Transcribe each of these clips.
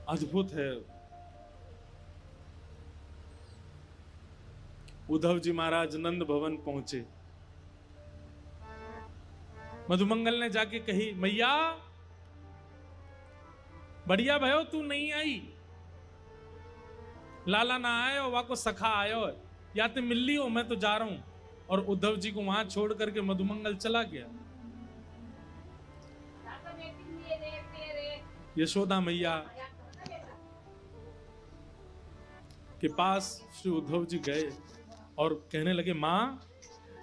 अद्भुत है। उद्धव जी महाराज नंद भवन पहुंचे। मधुमंगल ने जाके कही, मैया बढ़िया भयो तू नहीं आई, लाला ना आयो, वहां को सखा आयो, या ते मिल ली हो, मैं तो जा रहा हूं। और उद्धव जी को वहां छोड़ करके मधुमंगल चला गया। यशोदा मैया के पास श्री उद्धव जी गए और कहने लगे, मां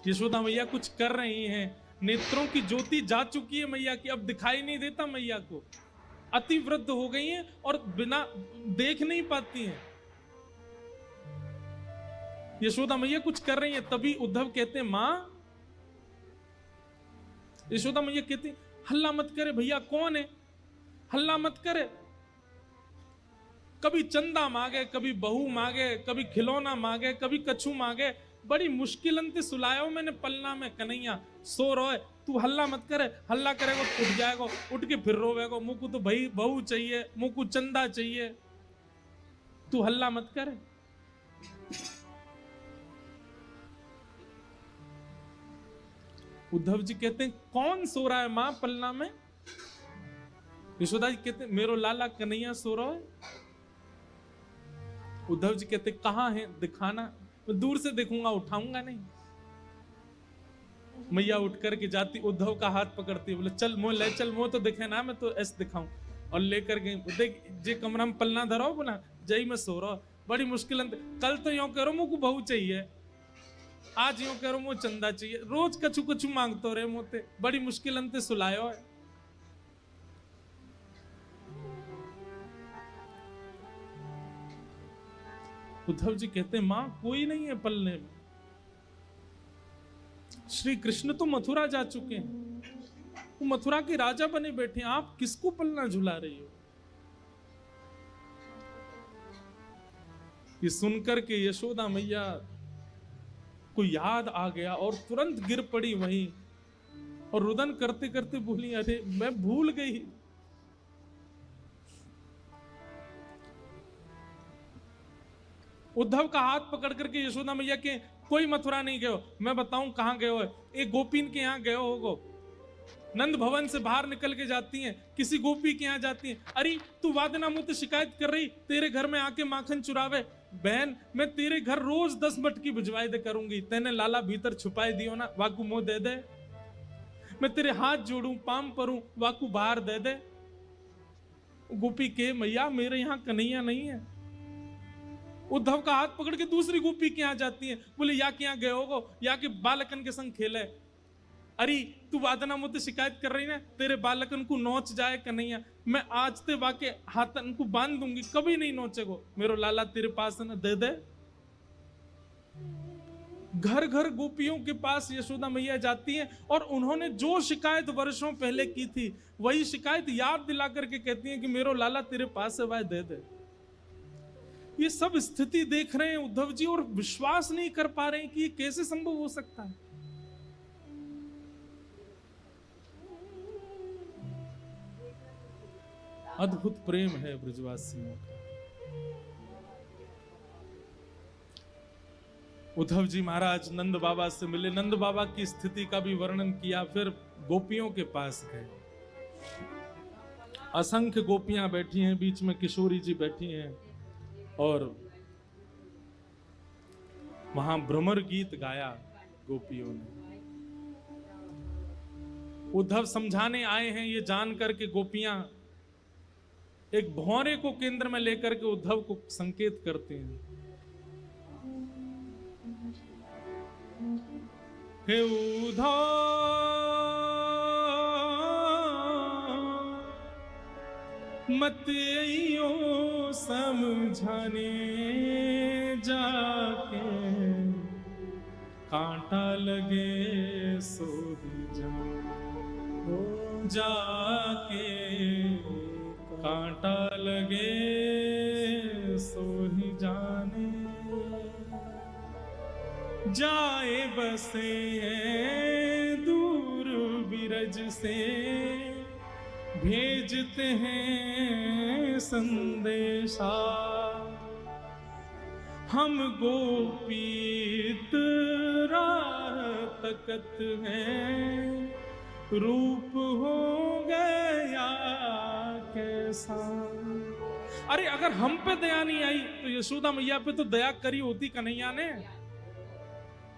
यशोदा मैया कुछ कर रही हैं, नेत्रों की ज्योति जा चुकी है मैया की, अब दिखाई नहीं देता मैया को, अति वृद्ध हो गई हैं और बिना देख नहीं पाती हैं। यशोदा मैया कुछ कर रही हैं। तभी उद्धव कहते हैं, मां, यशोदा मैया कहती, हल्ला मत करे भैया, कौन है, हल्ला मत करे। कभी चंदा मांगे, कभी बहू मांगे, कभी खिलौना मांगे, कभी कछु मांगे, बड़ी मुश्किल अंत सुलायो मैंने पलना में, कन्हैया सो रोए, तू हल्ला मत करे, हल्ला करेगा तो उठ जाएगा, उठ के फिर रोवेगा, मुझ को तो भाई बहू चाहिए, मुझ को चंदा चाहिए, तू हल्ला मत करे। उद्धव जी कहते हैं, कौन सो रहा है मां पलना में? यशोदा जी कहते हैं, मेरो लाला कन्हैया सो रहा है। उद्धव जी कहते, कहां है, दिखाना, मैं दूर से देखूंगा, उठाऊंगा नहीं। मैया उठ करके जाती, उद्धव का हाथ पकड़ती, बोले चल मोह ले चल, मोह तो दिखे ना, मैं तो ऐसे दिखाऊं। और लेकर गई, देख जे कमरा में पलना धरो बोला, जय मैं सो रहा, बड़ी मुश्किल, कल तो यूं करो मुझको बहू चाहिए, आज यूं करो मुझे चंदा चाहिए, रोज कछु कछु मांगतो रहे मोते, बड़ी मुश्किल अंत सुलायो है। उद्धव जी कहते हैं, मां कोई नहीं है पलने में, श्री कृष्ण तो मथुरा जा चुके हैं, वो मथुरा के राजा बने बैठे हैं, आप किसको पलना झुला रही हो? ये सुनकर के यशोदा मैया को याद आ गया और तुरंत गिर पड़ी वहीं और रुदन करते करते बोली, अरे मैं भूल गई। उद्धव का हाथ पकड़ करके यशोदा मैया के, कोई मथुरा नहीं गए हो, मैं बताऊं कहां गए हो, एक गोपीन के यहां गए होगो, नंद भवन से बाहर निकल के जाती हैं, किसी गोपी के यहां जाती हैं, अरे तू वादना मुझसे शिकायत कर रही, तेरे घर में आके माखन चुरावे, बहन मैं तेरे घर रोज 10 मटकी भिजवाई दे करूंगी, तेने लाला भीतर छुपाई दियो ना, वाकू मुंह दे दे, मैं तेरे हाथ जोड़ू पाम परूं, वाकू बाहर दे दे। गोपी के, मैया मेरे यहां कन्हैया नहीं है। उद्धव का हाथ पकड़ के दूसरी गोपी के यहां जाती है, बोले या के यहां गए होगो, या के बालकन के संग खेले, अरे तू वादना मुझसे शिकायत कर रही ना, तेरे बालकन को नोच जाए कन्हैया, मैं आज ते वाके हाथन को बांध दूंगी, कभी नहीं नोचेगो, मेरो लाला तेरे पास न दे दे। घर घर गोपियों के पास यशोदा मैया जाती हैं और उन्होंने जो शिकायत वर्षों पहले की थी वही शिकायत याद दिला करके कहती हैं कि मेरो लाला तेरे पास है, वह दे दे। ये सब स्थिति देख रहे हैं उद्धव जी और विश्वास नहीं कर पा रहे हैं कि ये कैसे संभव हो सकता है। अद्भुत प्रेम है ब्रजवासियों का। उद्धव जी महाराज नंद बाबा से मिले, नंद बाबा की स्थिति का भी वर्णन किया, फिर गोपियों के पास गए। असंख्य गोपियां बैठी हैं, बीच में किशोरी जी बैठी हैं और वहां भ्रमर गीत गाया गोपियों ने। उद्धव समझाने आए हैं ये जान करके गोपियां एक भौरे को केंद्र में लेकर के उद्धव को संकेत करते हैं, हे उद्धव मत आइयो समझाने जाके, कांटा लगे सो ही जाओ, जाके कांटा लगे सो ही जाने, जाए बसे दूर बिरज से, भेजते हैं संदेशा, हम गोपीत राह तकत हैं, रूप हो गया कैसा। अरे अगर हम पे दया नहीं आई तो यशोदा मैया पे तो दया करी होती कन्हैया ने।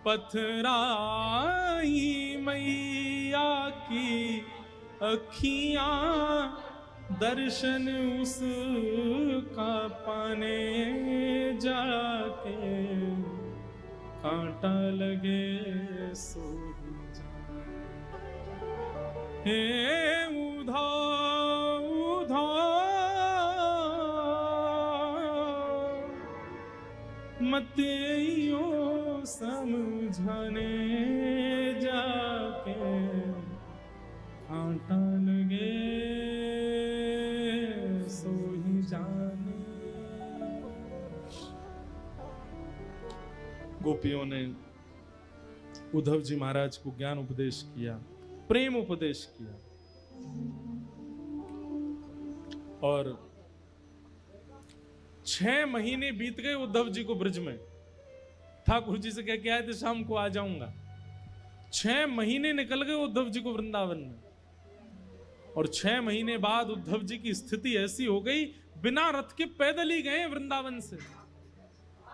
पथराई मैया की अखियां, दर्शन उसका पाने जाके, कांटा लगे सो हे उधा उधा मत यो समझाने जाके, कांटा लगे सो ही जाने। गोपियों ने उद्धव जी महाराज को ज्ञान उपदेश किया, प्रेम उपदेश किया, और 6 महीने बीत गए उद्धव जी को ब्रज में। ठाकुर जी से कह के आए थे शाम को आ जाऊंगा। 6 महीने निकल गए उद्धव जी को वृंदावन में, और 6 महीने बाद उद्धव जी की स्थिति ऐसी हो गई, बिना रथ के पैदल ही गए वृंदावन से।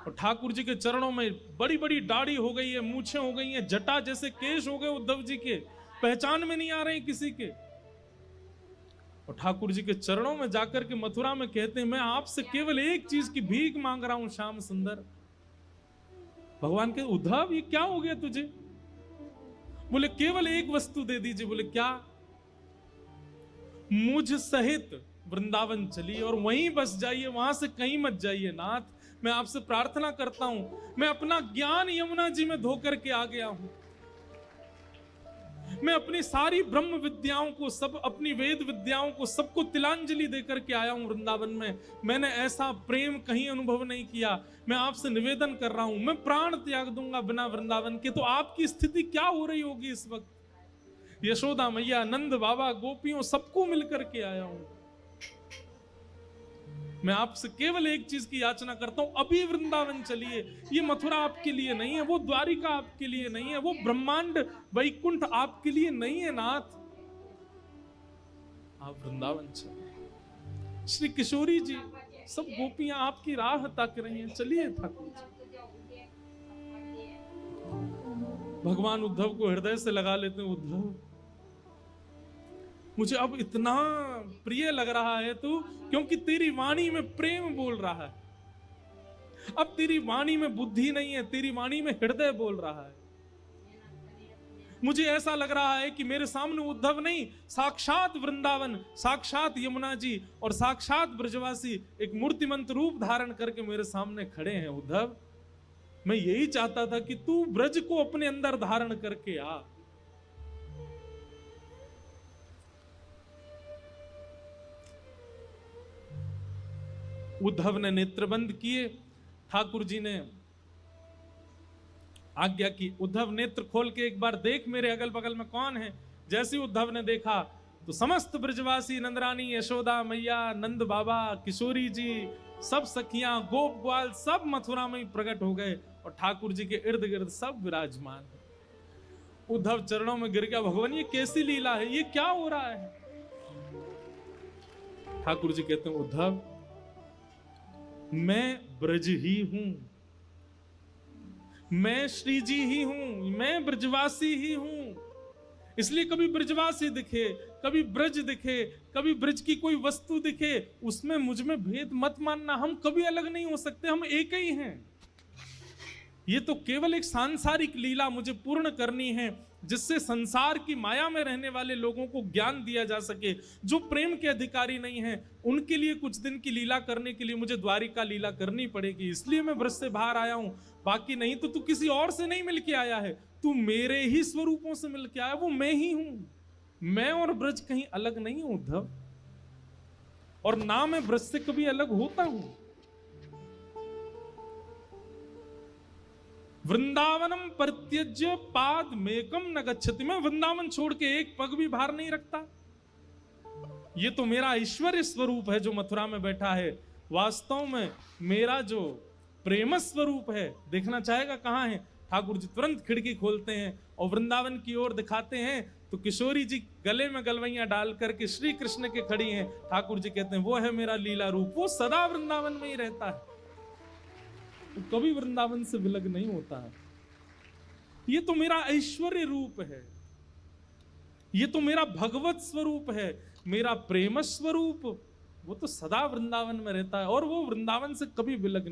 और ठाकुर जी के चरणों में बड़ी बड़ी दाढ़ी हो गई है, मूछें हो गई हैं, जटा जैसे केश हो गए उद्धव जी के, पहचान में नहीं आ रहे किसी के। और ठाकुर जी के चरणों में जाकर के मथुरा में कहते हैं, मैं आपसे केवल एक चीज की भीख मांग रहा हूं श्याम सुंदर। भगवान के उद्धव ये क्या हो गया तुझे? बोले केवल एक वस्तु दे दीजिए। बोले क्या? मुझ सहित वृंदावन चलिए और वहीं बस जाइए, वहां से कहीं मत जाइए नाथ। मैं आपसे प्रार्थना करता हूं, मैं अपना ज्ञान यमुना जी में धो करके आ गया हूं। मैं अपनी सारी ब्रह्म विद्याओं को, सब अपनी वेद विद्याओं को, सबको तिलांजलि देकर के आया हूं वृंदावन में। मैंने ऐसा प्रेम कहीं अनुभव नहीं किया। मैं आपसे निवेदन कर रहा हूं, मैं प्राण त्याग दूंगा बिना वृंदावन के। तो आपकी स्थिति क्या हो रही होगी इस वक्त? यशोदा मैया, नंद बाबा, गोपियों, सबको मिलकर के आया हूं। मैं आपसे केवल एक चीज की याचना करता हूं, अभी वृंदावन चलिए। ये मथुरा आपके लिए नहीं है, वो द्वारिका आपके लिए नहीं है, वो ब्रह्मांड वैकुंठ आपके लिए नहीं है नाथ। आप वृंदावन चलिए। श्री किशोरी जी, सब गोपियां आपकी राह ताक रही हैं, चलिए ठाकुर जी। भगवान उद्धव को हृदय से लगा लेते हैं। उद्धव, मुझे अब इतना प्रिय लग रहा है तू, क्योंकि तेरी वाणी में प्रेम बोल रहा है। अब तेरी वाणी में बुद्धि नहीं है, तेरी वाणी में हृदय बोल रहा है। मुझे ऐसा लग रहा है कि मेरे सामने उद्धव नहीं, साक्षात वृंदावन, साक्षात यमुना जी और साक्षात ब्रजवासी एक मूर्तिमंत रूप धारण करके मेरे सामने खड़े हैं। उद्धव, मैं यही चाहता था कि तू ब्रज को अपने अंदर धारण करके आ। उद्धव ने नेत्र बंद किए, ठाकुर जी ने आज्ञा की, उद्धव नेत्र खोल के एक बार देख मेरे अगल बगल में कौन है। जैसे उद्धव ने देखा तो समस्त ब्रजवासी, नंदरानी, यशोदा मैया, नंद बाबा, किशोरी जी, सब सखियां, गोप ग्वाल, सब मथुरा में ही प्रकट हो गए और ठाकुर जी के इर्द गिर्द सब विराजमान है। उद्धव चरणों में गिर गया, भगवान ये कैसी लीला है, ये क्या हो रहा है? ठाकुर जी कहते हैं, उद्धव मैं ब्रज ही हूं, मैं श्री जी ही हूं, मैं ब्रजवासी ही हूं। इसलिए कभी ब्रजवासी दिखे, कभी ब्रज दिखे, कभी ब्रज की कोई वस्तु दिखे, उसमें मुझ में भेद मत मानना। हम कभी अलग नहीं हो सकते, हम एक ही हैं। ये तो केवल एक सांसारिक लीला मुझे पूर्ण करनी है, जिससे संसार की माया में रहने वाले लोगों को ज्ञान दिया जा सके। जो प्रेम के अधिकारी नहीं हैं, उनके लिए कुछ दिन की लीला करने के लिए मुझे द्वारिका लीला करनी पड़ेगी। इसलिए मैं ब्रज से बाहर आया हूं, बाकी नहीं तो तू किसी और से नहीं मिल के आया है, तू मेरे ही स्वरूपों से मिल के आया, वो मैं ही हूं। मैं और ब्रज कहीं अलग नहीं हूं उद्धव, और ना मैं ब्रज से कभी अलग होता हूं। वृंदावनम परित्यज्य पाद मेकम न गच्छति, मैं वृंदावन छोड़ के एक पग भी बाहर नहीं रखता। ये तो मेरा ऐश्वर्य स्वरूप है जो मथुरा में बैठा है, वास्तव में मेरा जो प्रेम स्वरूप है देखना चाहेगा कहाँ है। ठाकुर जी तुरंत खिड़की खोलते हैं और वृंदावन की ओर दिखाते हैं, तो किशोरी जी गले में गलवैया डाल करके श्री कृष्ण के खड़ी हैं। ठाकुर जी कहते हैं वो है मेरा लीला रूप, वो सदा वृंदावन में ही रहता है, वो कभी वृंदावन से विलग नहीं होता है। ये तो मेरा ऐश्वर्य रूप है, ये तो मेरा भगवत स्वरूप है, मेरा प्रेम स्वरूप, वो तो सदा वृंदावन में रहता है और वो वृंदावन से कभी विलग नहीं।